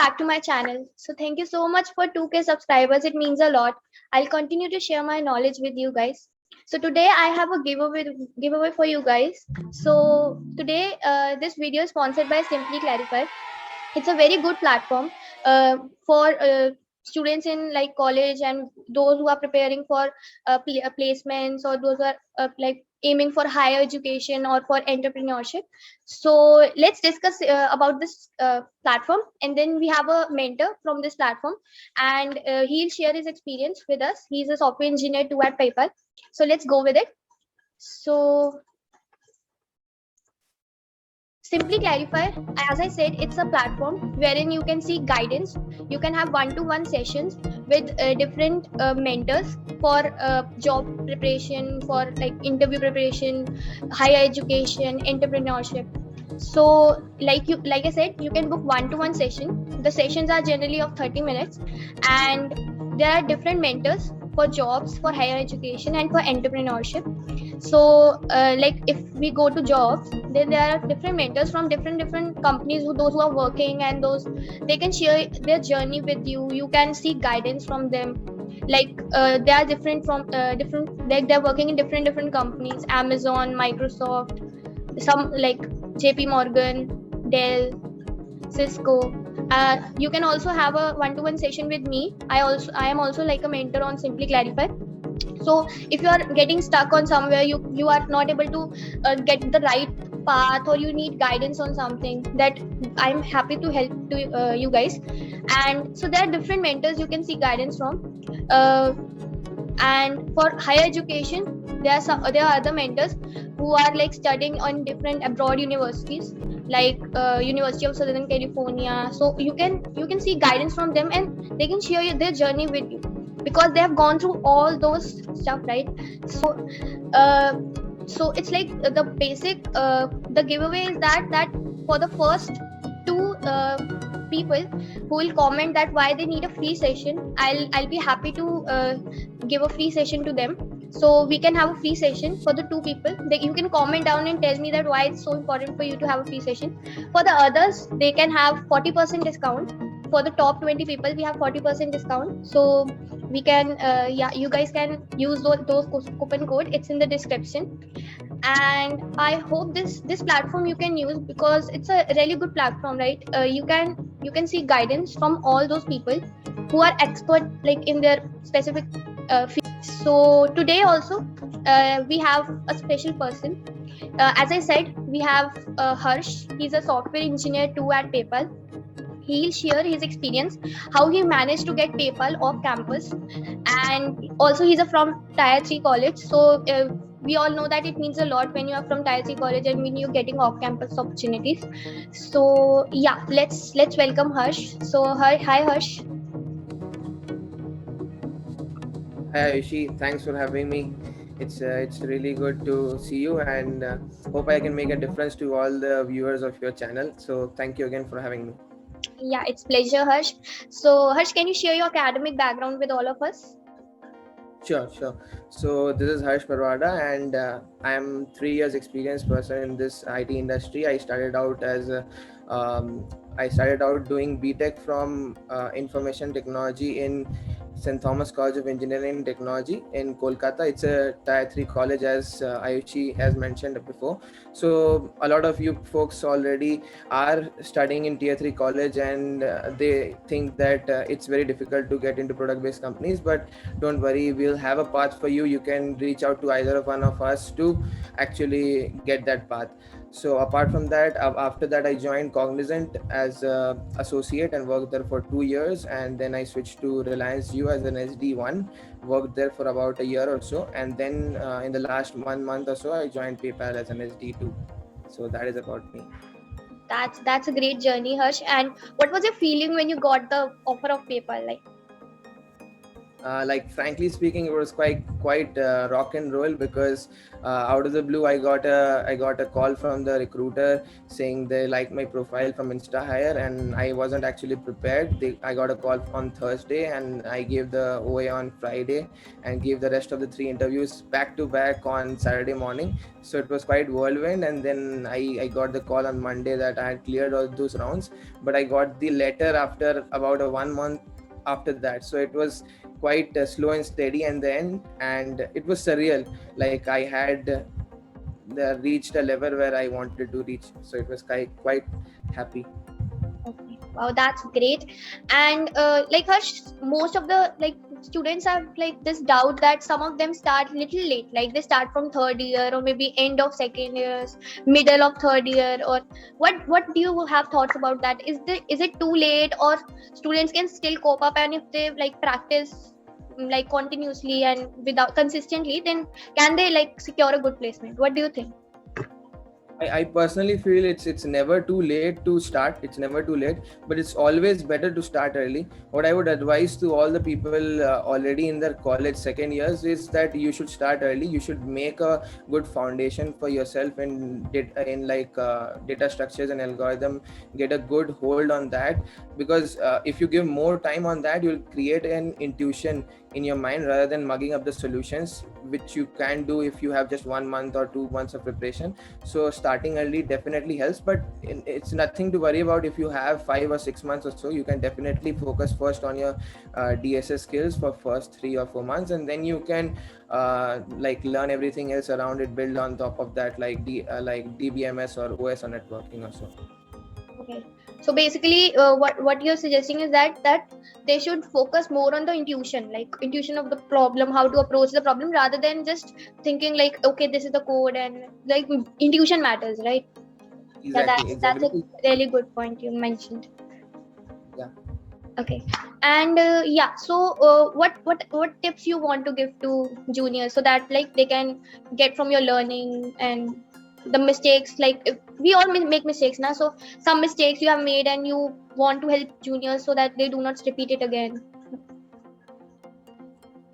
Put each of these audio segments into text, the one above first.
back to my channel. So thank you so much for 2K subscribers. It means a lot. I'll continue to share my knowledge with you guys. So today I have a giveaway for you guys. So today this video is sponsored by Simply Clarify. It's a very good platform for students in like college and those who are preparing for placements, or those who are like aiming for higher education or for entrepreneurship. So let's discuss about this platform, and then we have a mentor from this platform, and he'll share his experience with us. He's a software engineer too at PayPal. So let's go with it. So Simply Clarify, as I said, it's a platform wherein you can see guidance. You can have one-to-one sessions with different mentors for job preparation, for like interview preparation, higher education, entrepreneurship. So, like I said, you can book one-to-one session. The sessions are generally of 30 minutes, and there are different mentors for jobs, for higher education, and for entrepreneurship. So like if we go to jobs, then there are different mentors from different companies, those who are working, and those they can share their journey with you. You can seek guidance from them. Like they are different from different, like they're working in different companies: Amazon, Microsoft, some like JP Morgan, Dell, Cisco. You can also have a one-to-one session with me. I am also like a mentor on Simply Clarify. So if you are getting stuck on somewhere, you are not able to get the right path, or you need guidance on something, that I'm happy to help to you guys. And so there are different mentors you can seek guidance from. And for higher education, there are other mentors who are like studying on different abroad universities, like University of Southern California. So you can seek guidance from them, and they can share their journey with you, because they have gone through all those stuff, right? Uh, so it's like the basic the giveaway is that for the first two people who will comment that why they need a free session, I'll be happy to give a free session to them. So we can have a free session for the two people. You can comment down and tell me that why it's so important for you to have a free session. For the others, they can have 40% discount. For the top 20 people, we have 40% discount. So we can yeah, you guys can use those coupon code. It's in the description. And I hope this platform you can use, because it's a really good platform, right? You can see guidance from all those people who are expert like in their specific field. So today also we have a special person. As I said, we have Harsh. He's a software engineer too at PayPal. He'll share his experience, how he managed to get PayPal off campus. And also he's a from tier 3 college. So we all know that it means a lot when you are from tier 3 college and when you're getting off campus opportunities. So yeah, let's welcome Harsh. So hi Harsh. Hi Ayushi, thanks for having me. It's really good to see you, and hope I can make a difference to all the viewers of your channel. So thank you again for having me. Yeah, it's pleasure, Harsh. So Harsh, can you share your academic background with all of us? Sure, sure. So this is Harsh Parwada, and I am 3 years experienced person in this IT industry. Um, I started out doing BTech from Information Technology in St. Thomas College of Engineering and Technology in Kolkata. It's a Tier 3 college, as Ayushi has mentioned before. So a lot of you folks already are studying in Tier 3 college, and they think that it's very difficult to get into product-based companies. But don't worry, we'll have a path for you. You can reach out to either of one of us to actually get that path. So apart from that, after that I joined Cognizant as associate and worked there for 2 years, and then I switched to Reliance Jio as an SD1, worked there for about a year or so, and then in the last 1 month or so I joined PayPal as an SD2. So that is about me. That's a great journey, Harsh. And what was your feeling when you got the offer of PayPal? Like, Like frankly speaking, it was quite rock and roll, because out of the blue I got a call from the recruiter saying they like my profile from Insta Hire, and I wasn't actually prepared. I got a call on Thursday, and I gave the OA on Friday, and gave the rest of the 3 interviews back to back on Saturday morning. So it was quite whirlwind, and then I got the call on Monday that I had cleared all those rounds, but I got the letter after about a 1 month after that. So it was quite slow and steady in the end, and it was surreal. Like I had reached a level where I wanted to reach, so it was quite happy. Okay. Wow, that's great. And like Harsh, most of the like students have like this doubt that some of them start little late, like they start from third year or maybe end of second years, middle of third year, or what do you have thoughts about that? Is it too late, or students can still cope up, and if they like practice like continuously and without consistently, then can they like secure a good placement? What do you think? I personally feel it's never too late to start. It's never too late, but it's always better to start early. What I would advise to all the people already in their college second years is that you should start early. You should make a good foundation for yourself in data structures and algorithm. Get a good hold on that, because if you give more time on that, you'll create an intuition in your mind rather than mugging up the solutions, which you can do if you have just 1 month or 2 months of preparation. So starting early definitely helps, but it's nothing to worry about. If you have 5 or 6 months or so, you can definitely focus first on your DSS skills for first 3 or 4 months, and then you can like learn everything else around it, build on top of that, like DBMS or OS or networking or so. Okay. So basically, what you're suggesting is that they should focus more on the intuition, like intuition of the problem, how to approach the problem, rather than just thinking like, okay, this is the code, and like intuition matters, right? Yeah, that's Exactly. a really good point you mentioned. Yeah. Okay. And yeah, so what tips you want to give to juniors so that like they can get from your learning and the mistakes, like if we all make mistakes now, so some mistakes you have made and you want to help juniors so that they do not repeat it again.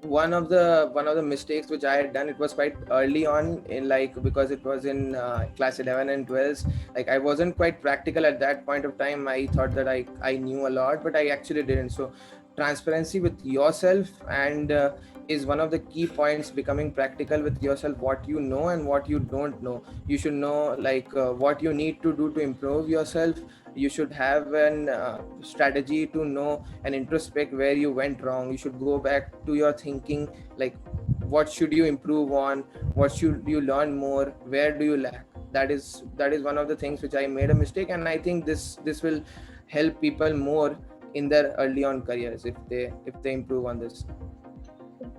One of the mistakes which I had done, it was quite early on in, like, because it was in class 11 and 12. Like I wasn't quite practical at that point of time. I thought that I knew a lot, but I actually didn't. So transparency with yourself and is one of the key points. Becoming practical with yourself, what you know and what you don't know. You should know, like, what you need to do to improve yourself. You should have an strategy to know and introspect where you went wrong. You should go back to your thinking, like what should you improve on, what should you learn more, where do you lack. That is one of the things which I made a mistake, and I think this will help people more in their early on careers if they improve on this.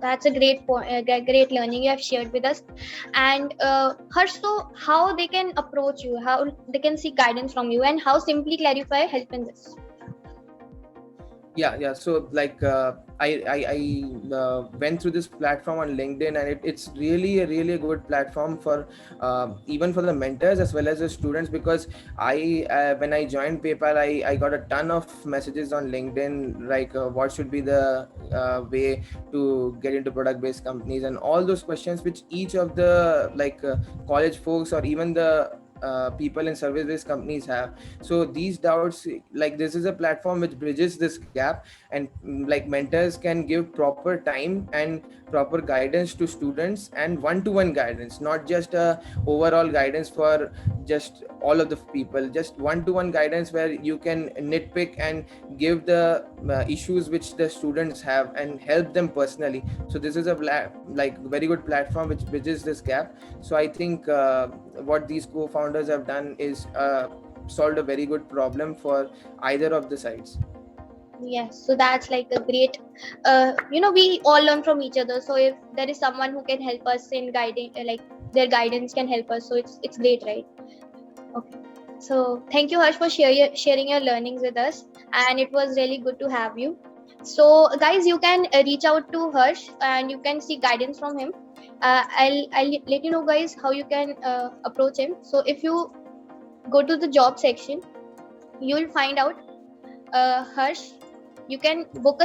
That's a great point, great learning you have shared with us. And Harsh, so how they can approach you, how they can seek guidance from you, and how Simply Clarify help in this? Yeah. So like I went through this platform on LinkedIn, and it's really a good platform for even for the mentors as well as the students, because I when I joined PayPal, I got a ton of messages on LinkedIn, like what should be the way to get into product based companies, and all those questions which each of the college folks or even the people in service based companies have. So these doubts, like, this is a platform which bridges this gap, and like mentors can give proper time and proper guidance to students, and one-to-one guidance, not just a overall guidance for just all of the people, just one-to-one guidance where you can nitpick and give the issues which the students have and help them personally. So this is a very good platform which bridges this gap. So I think what these co-founders have done is solved a very good problem for either of the sides. Yes, so that's like a great, we all learn from each other. So if there is someone who can help us in guiding, like their guidance can help us, so it's great, right? Okay. So thank you, Harsh, for sharing your learnings with us, and it was really good to have you. So guys, you can reach out to Harsh and you can seek guidance from him. I'll let you know, guys, how you can approach him. So if you go to the job section, you will find out Harsh. you can book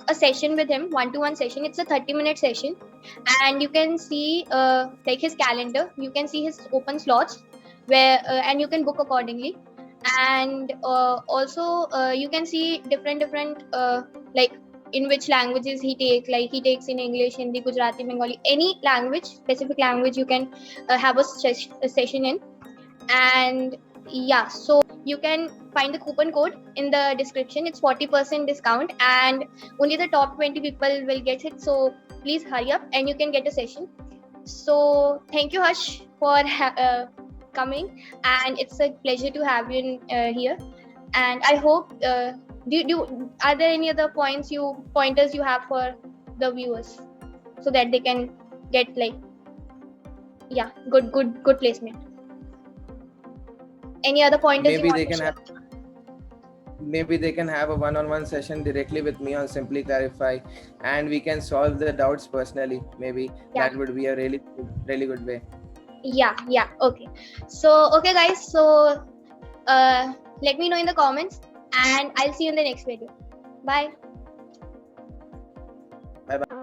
a session with him, 1-to-1 session. It's a 30-minute session, and you can see like his calendar. You can see his open slots where and you can book accordingly. And also you can see different like in which languages he takes. Like he takes in English, Hindi, Gujarati, Bengali, any language, specific language you can have a session in. And yeah, so you can find the coupon code in the description. It's 40% discount, and only the top 20 people will get it. So please hurry up and you can get a session. So thank you, Harsh, for coming, and it's a pleasure to have you in, here. And I hope are there any other pointers you have for the viewers, so that they can get like good placement? Any other pointers you Maybe want they to can share? maybe they can have a one-on-one session directly with me on Simply Clarify, and we can solve the doubts personally. Maybe Yeah. that would be a really good way. Yeah, okay. So okay guys, so let me know in the comments, and I'll see you in the next video. Bye. Bye bye.